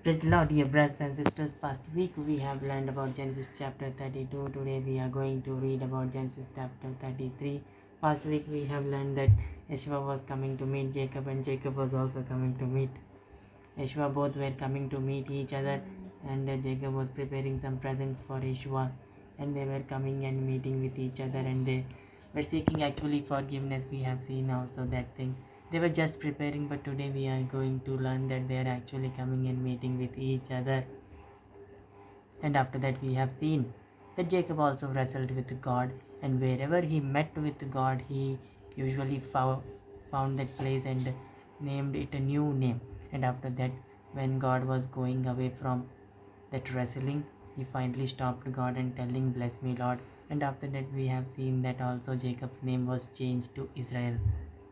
Praise the Lord, dear brothers and sisters. Past week we have learned about Genesis chapter 32. Today we are going to read about Genesis chapter 33. Past week we have learned that Yeshua was coming to meet Jacob and Jacob was also coming to meet Yeshua. Both were coming to meet each other, and Jacob was preparing some presents for Yeshua, and they were coming and meeting with each other, and they were seeking actually forgiveness. We have seen also that thing. They were just preparing, but today we are going to learn that they are actually coming and meeting with each other. And after that we have seen that Jacob also wrestled with God, and wherever he met with God, he usually found that place and named it a new name. And after that, when God was going away from that wrestling, he finally stopped God and telling, "Bless me, Lord." And after that we have seen that also Jacob's name was changed to Israel.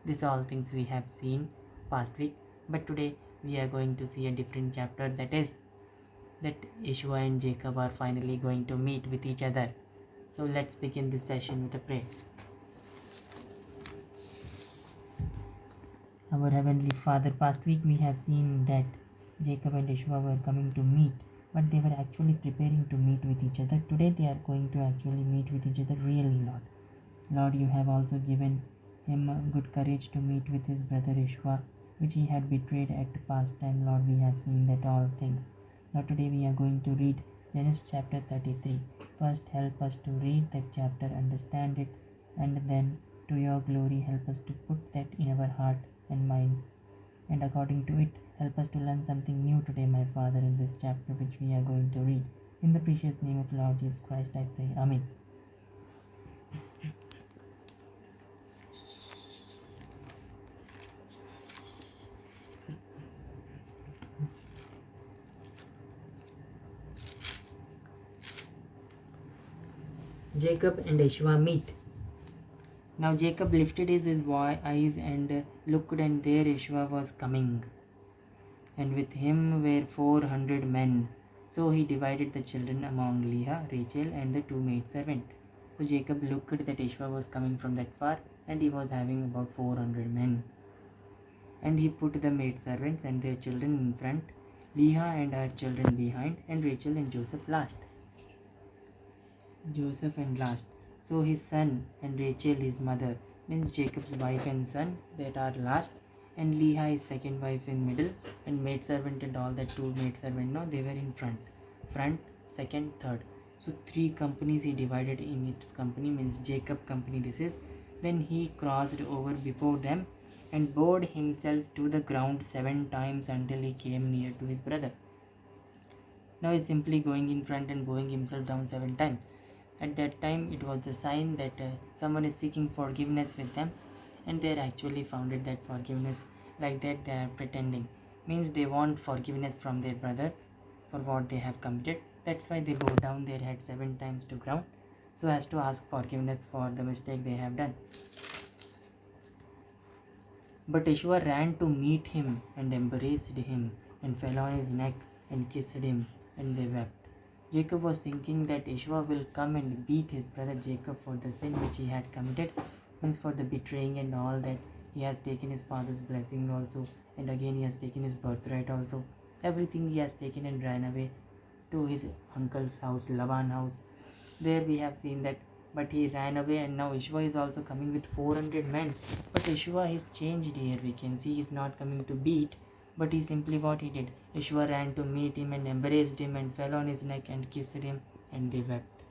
These all things we have seen past week, but today we are going to see a different chapter, that is that Yeshua and Jacob are finally going to meet with each other. So let's begin this session with a prayer. Our Heavenly Father, past week we have seen that Jacob and Yeshua were coming to meet, but they were actually preparing to meet with each other. Today they are going to actually meet with each other really, Lord. Lord, you have also given him good courage to meet with his brother Yeshua, which he had betrayed at past time. Lord, we have seen that all things. Now today we are going to read Genesis chapter 33. First help us to read that chapter, understand it, and then to your glory help us to put that in our heart and minds. And according to it, help us to learn something new today, my Father, in this chapter which we are going to read. In the precious name of Lord Jesus Christ, I pray. Amen. Jacob and Yeshua meet. Now Jacob lifted his eyes and looked, and there Yeshua was coming, and with him were 400 men. So he divided the children among Leah, Rachel, and the two maidservants. So Jacob looked that Yeshua was coming from that far, and he was having about 400 men. And he put the maidservants and their children in front, Leah and her children behind, and Rachel and Joseph last. So his son and Rachel his mother, means Jacob's wife and son, that are last, and Leah his second wife in middle, and maidservant and all that two maidservant, no, they were in front, second, third. So three companies he divided in its company, means Jacob company this is. Then he crossed over before them and bowed himself to the ground 7 times until he came near to his brother. Now he is simply going in front and bowing himself down 7 times. At that time it was the sign that someone is seeking forgiveness with them, and they are actually founded that forgiveness. Like that they are pretending, means they want forgiveness from their brother for what they have committed. That's why they bow down their head 7 times to ground, so as to ask forgiveness for the mistake they have done. But Yeshua ran to meet him and embraced him and fell on his neck and kissed him, and they wept. Jacob was thinking that Yeshua will come and beat his brother Jacob for the sin which he had committed, means for the betraying and all that. He has taken his father's blessing also, and again he has taken his birthright also. Everything he has taken and ran away to his uncle's house, Laban house. There we have seen that, but he ran away, and now Yeshua is also coming with 400 men. But Yeshua is changed here. We can see he is not coming to beat, but he simply what he did. Yeshua ran to meet him and embraced him and fell on his neck and kissed him, and they wept.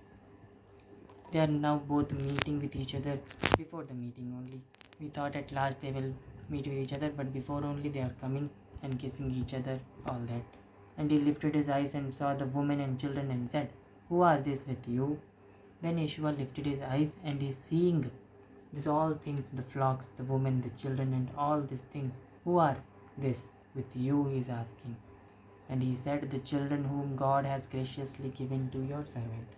They are now both meeting with each other before the meeting only. We thought at last they will meet with each other, but before only they are coming and kissing each other, all that. And he lifted his eyes and saw the women and children and said, "Who are these with you?" Then Yeshua lifted his eyes and is seeing this all things, the flocks, the women, the children, and all these things. "Who are this with you?" he is asking. And he said, "The children whom God has graciously given to your servant."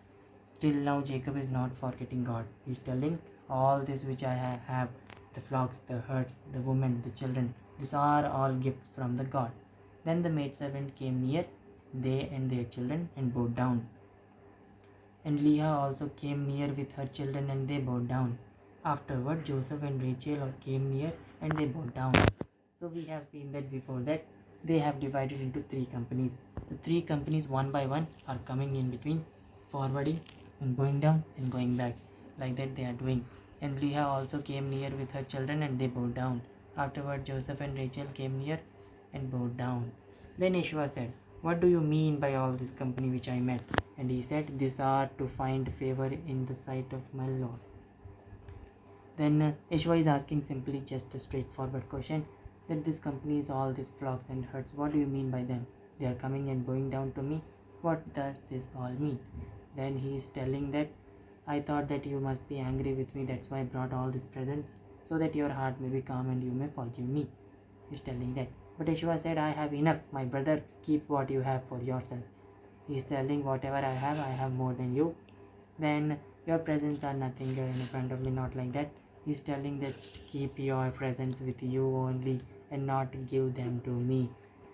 Still now Jacob is not forgetting God. He is telling, all this which I have, the flocks, the herds, the women, the children, these are all gifts from the God. Then the maidservant came near, they and their children, and bowed down. And Leah also came near with her children, and they bowed down. Afterward Joseph and Rachel came near, and they bowed down. So we have seen that before that they have divided into three companies. The three companies, one by one, are coming in between, forwarding and going down and going back. Like that they are doing. And Leah also came near with her children and they bowed down. Afterward, Joseph and Rachel came near and bowed down. Then Yeshua said, "What do you mean by all this company which I met?" And he said, "These are to find favor in the sight of my Lord." Then Yeshua is asking simply just a straightforward question, that this company is all these flocks and herds. What do you mean by them? They are coming and going down to me. What does this all mean? Then he is telling that, "I thought that you must be angry with me. That's why I brought all these presents, so that your heart may be calm and you may forgive me." He's telling that. But Yeshua said, "I have enough. My brother, keep what you have for yourself." He's telling, "Whatever I have more than you. Then your presents are nothing in front of me," not like that. He's telling that keep your presents with you only and not give them to me.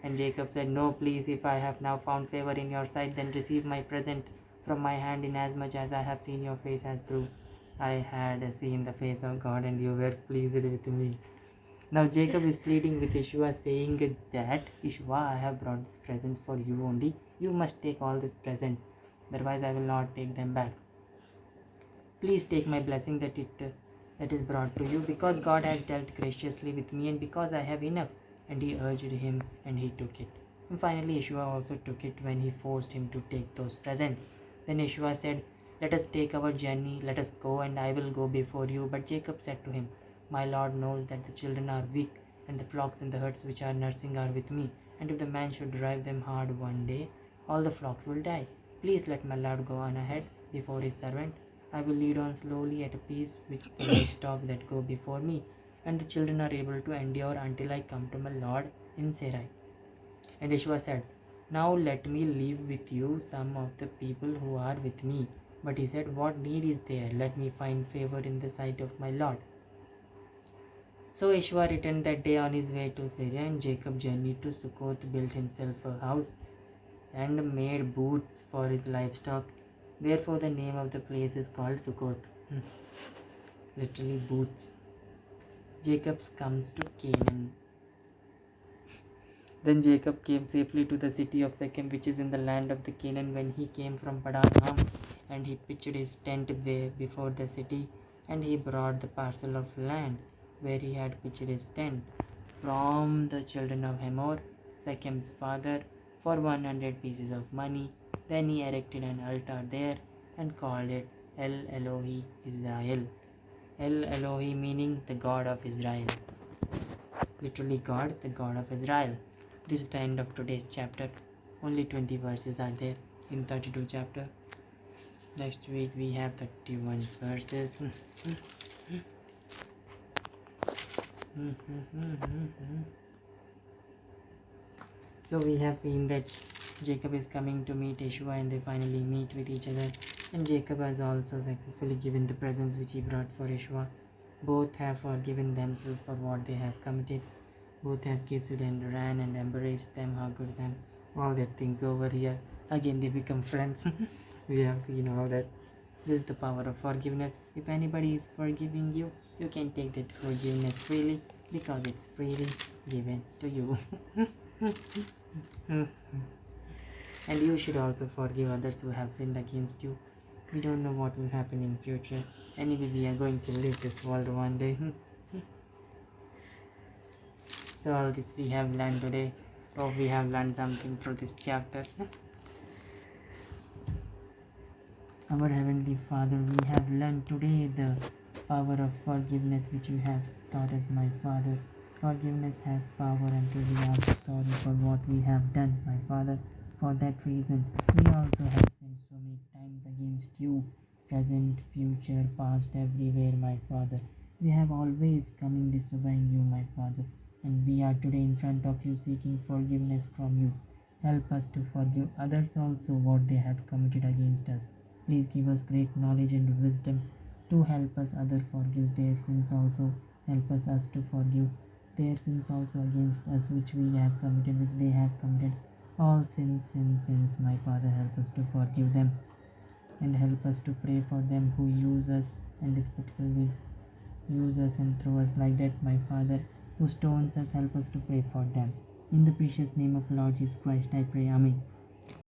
And Jacob said, "No, please, if I have now found favor in your sight, then receive my present from my hand, inasmuch as I have seen your face, as through I had seen the face of God, and you were pleased with me." Now Jacob is pleading with Yeshua, saying that, "Yeshua, I have brought these presents for you only. You must take all these presents, otherwise I will not take them back. Please take my blessing that is brought to you, because God has dealt graciously with me, and because I have enough." And he urged him, and he took it. And finally Yeshua also took it when he forced him to take those presents. Then Yeshua said, "Let us take our journey, let us go, and I will go before you." But Jacob said to him, "My Lord knows that the children are weak, and the flocks and the herds which are nursing are with me. And if the man should drive them hard one day, all the flocks will die. Please let my Lord go on ahead before his servant. I will lead on slowly at a pace with the livestock that go before me, and the children are able to endure until I come to my Lord in Sarai." And Yeshua said, "Now let me leave with you some of the people who are with me." But he said, "What need is there? Let me find favor in the sight of my Lord." So Yeshua returned that day on his way to Syria, and Jacob journeyed to Succoth, built himself a house, and made booths for his livestock. Therefore the name of the place is called Succoth. Literally booths. Jacob comes to Canaan. Then Jacob came safely to the city of Shechem, which is in the land of the Canaan, when he came from Padan Aram, and he pitched his tent there before the city, and he brought the parcel of land where he had pitched his tent from the children of Hamor, Shechem's father, for 100 pieces of money. Then he erected an altar there and called it El Elohi Israel. El Elohi meaning the God of Israel. Literally God, the God of Israel. This is the end of today's chapter. Only 20 verses are there in 32 chapter. Next week we have 31 verses. So we have seen that Jacob is coming to meet Yeshua, and they finally meet with each other. And Jacob has also successfully given the presents which he brought for Yeshua. Both have forgiven themselves for what they have committed. Both have kissed and ran and embraced them, hugged them. All that things over here. Again they become friends. We have seen all that. This is the power of forgiveness. If anybody is forgiving you, you can take that forgiveness freely, because it's freely given to you. And you should also forgive others who have sinned against you. We don't know what will happen in future. Anyway, we are going to leave this world one day. So all this we have learned today. Hope we have learned something through this chapter. Our Heavenly Father, we have learned today the power of forgiveness which you have taught us, my Father. Forgiveness has power, and we are sorry for what we have done, my Father. For that reason, we also have sinned so many times against you, present, future, past, everywhere, my Father. We have always come in disobeying you, my Father, and we are today in front of you seeking forgiveness from you. Help us to forgive others also what they have committed against us. Please give us great knowledge and wisdom to help us others forgive their sins also. Help us to forgive their sins also against us which we have committed, which they have committed. All sins, my Father, help us to forgive them, and help us to pray for them who use us and despitefully use us and throw us like that, my Father, who stones us. Help us to pray for them. In the precious name of Lord Jesus Christ, I pray. Amen.